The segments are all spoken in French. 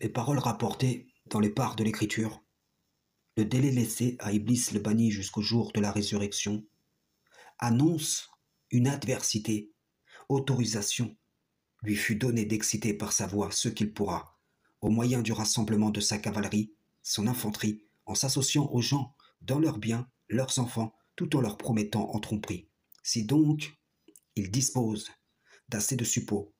Les paroles rapportées dans les parts de l'Écriture, le délai laissé à Iblis le banni jusqu'au jour de la résurrection, annonce une adversité, autorisation lui fut donnée d'exciter par sa voix ce qu'il pourra, au moyen du rassemblement de sa cavalerie, son infanterie, en s'associant aux gens, dans leurs biens, leurs enfants, tout en leur promettant en tromperie. Si donc il dispose d'assez de suppôts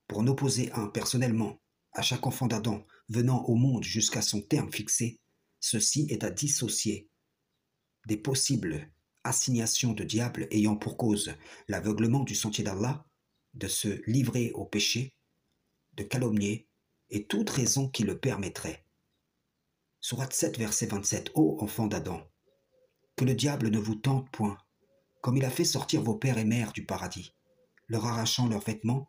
pour en opposer un personnellement à chaque enfant d'Adam venant au monde jusqu'à son terme fixé, ceci est à dissocier des possibles assignations de diable ayant pour cause l'aveuglement du sentier d'Allah, de se livrer au péché, de calomnier, et toute raison qui le permettrait. Sourate 7, verset 27. Ô enfants d'Adam, que le diable ne vous tente point, comme il a fait sortir vos pères et mères du paradis, leur arrachant leurs vêtements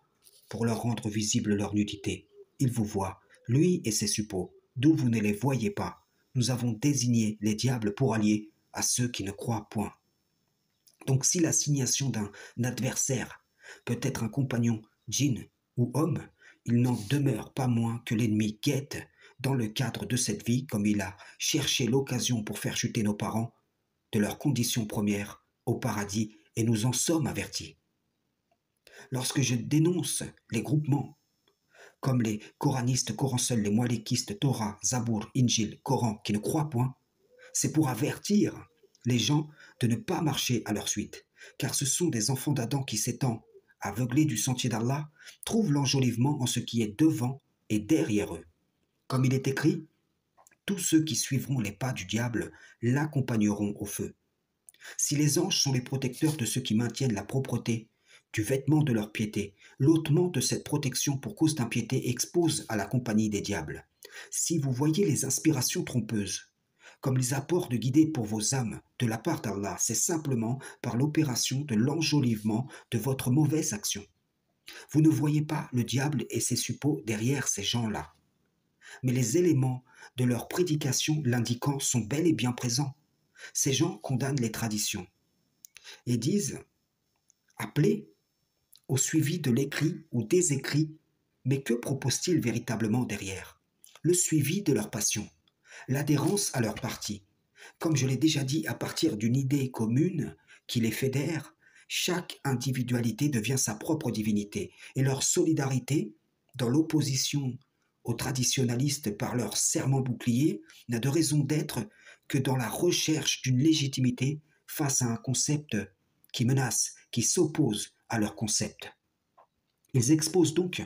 pour leur rendre visible leur nudité. Il vous voit, lui et ses suppôts, d'où vous ne les voyez pas. Nous avons désigné les diables pour alliés à ceux qui ne croient point. Donc si l'assignation d'un adversaire peut être un compagnon, djinn ou homme, il n'en demeure pas moins que l'ennemi guette dans le cadre de cette vie comme il a cherché l'occasion pour faire chuter nos parents de leur condition première au paradis, et nous en sommes avertis. Lorsque je dénonce les groupements comme les coranistes, coranseuls, les moalékistes, Torah, Zabour, Injil, Coran, qui ne croient point, c'est pour avertir les gens de ne pas marcher à leur suite, car ce sont des enfants d'Adam qui, s'étant aveuglés du sentier d'Allah, trouvent l'enjolivement en ce qui est devant et derrière eux. Comme il est écrit, tous ceux qui suivront les pas du diable l'accompagneront au feu. Si les anges sont les protecteurs de ceux qui maintiennent la propreté du vêtement de leur piété, l'ôtement de cette protection pour cause d'impiété expose à la compagnie des diables. Si vous voyez les inspirations trompeuses, comme les apports de guider pour vos âmes de la part d'Allah, c'est simplement par l'opération de l'enjolivement de votre mauvaise action. Vous ne voyez pas le diable et ses suppôts derrière ces gens-là, mais les éléments de leur prédication l'indiquant sont bel et bien présents. Ces gens condamnent les traditions et disent « appelez au suivi de l'écrit ou des écrits », mais que proposent-ils véritablement derrière? Le suivi de leur passion, l'adhérence à leur parti. Comme je l'ai déjà dit, à partir d'une idée commune qui les fédère, chaque individualité devient sa propre divinité, et leur solidarité, dans l'opposition aux traditionalistes par leur serment bouclier, n'a de raison d'être que dans la recherche d'une légitimité face à un concept qui menace, qui s'oppose à leur concept. Ils exposent donc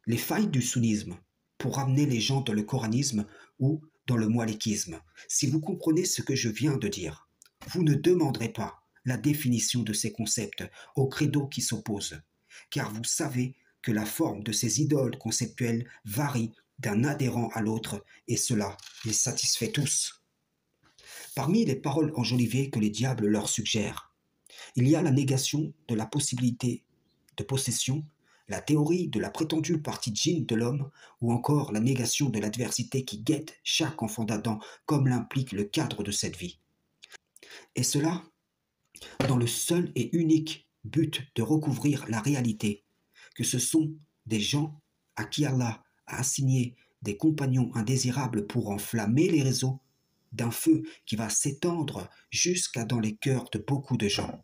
les failles du sunnisme pour ramener les gens dans le coranisme ou dans le moalékisme. Si vous comprenez ce que je viens de dire, vous ne demanderez pas la définition de ces concepts au credo qui s'oppose, car vous savez que la forme de ces idoles conceptuelles varie d'un adhérent à l'autre, et cela les satisfait tous. Parmi les paroles enjolivées que les diables leur suggèrent, il y a la négation de la possibilité de possession, la théorie de la prétendue partie djinn de l'homme, ou encore la négation de l'adversité qui guette chaque enfant d'Adam comme l'implique le cadre de cette vie. Et cela dans le seul et unique but de recouvrir la réalité, que ce sont des gens à qui Allah a assigné des compagnons indésirables pour enflammer les réseaux d'un feu qui va s'étendre jusqu'à dans les cœurs de beaucoup de gens.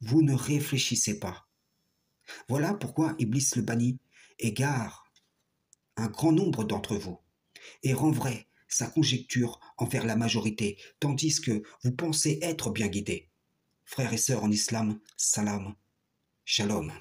Vous ne réfléchissez pas. Voilà pourquoi Iblis le banni égare un grand nombre d'entre vous et rend vrai sa conjecture envers la majorité, tandis que vous pensez être bien guidés. Frères et sœurs en islam, salam, shalom.